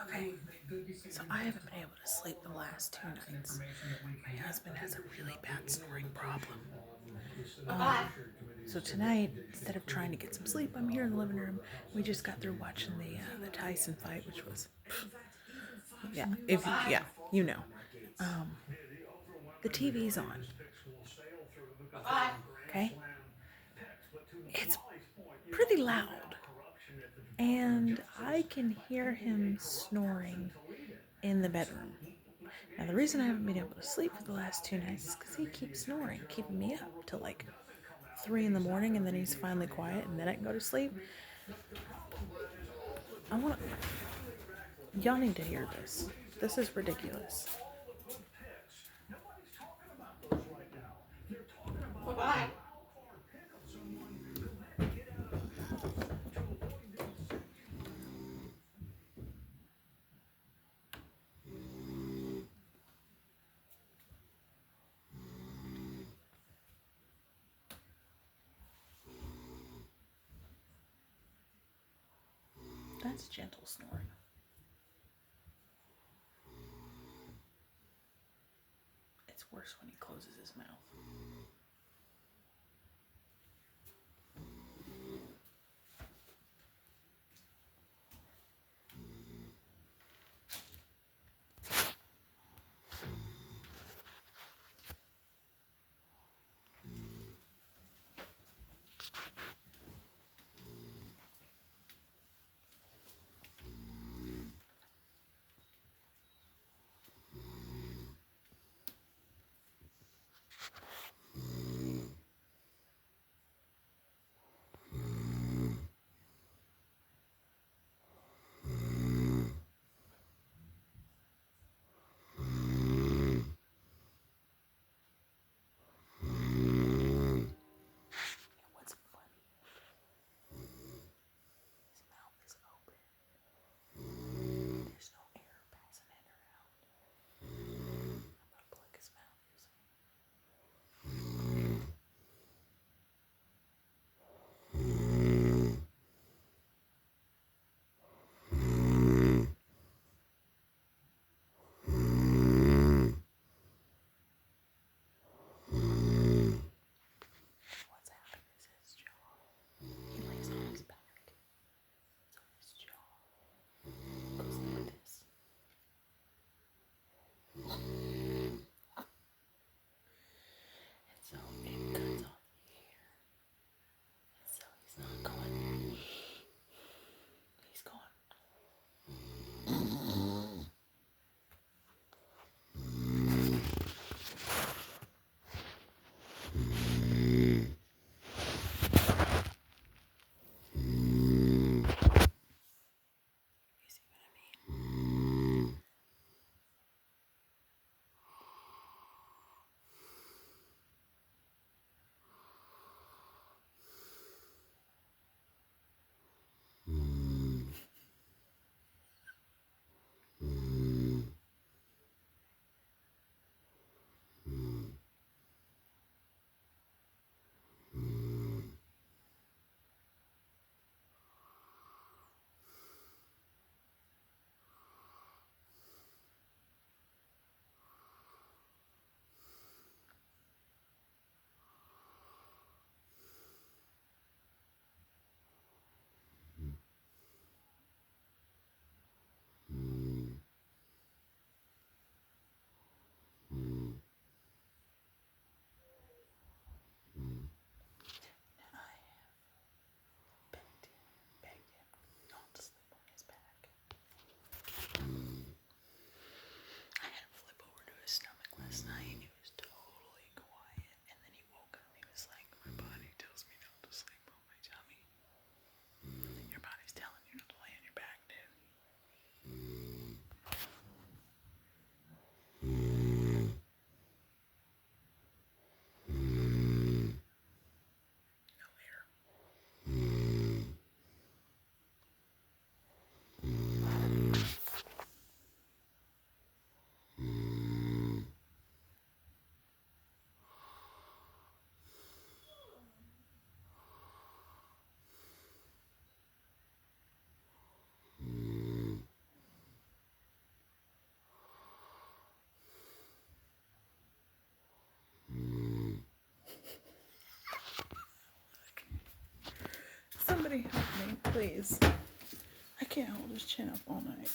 Okay, so I haven't been able to sleep the last 2 nights. My husband has a really bad snoring problem. So tonight, instead of trying to get some sleep, I'm here in the living room. We just got through watching the Tyson fight, which was, yeah, you know. Um, the TV's on. Okay, it's pretty loud, and I can hear him snoring in the bedroom. Now, the reason I haven't been able to sleep for the last 2 nights is because he keeps snoring, keeping me up till like 3 in the morning, and then he's finally quiet, and then I can go to sleep. I want y'all need to hear this. This is ridiculous. Bye. That's gentle snoring. It's worse when he closes his mouth. please. I can't hold his chin up all night.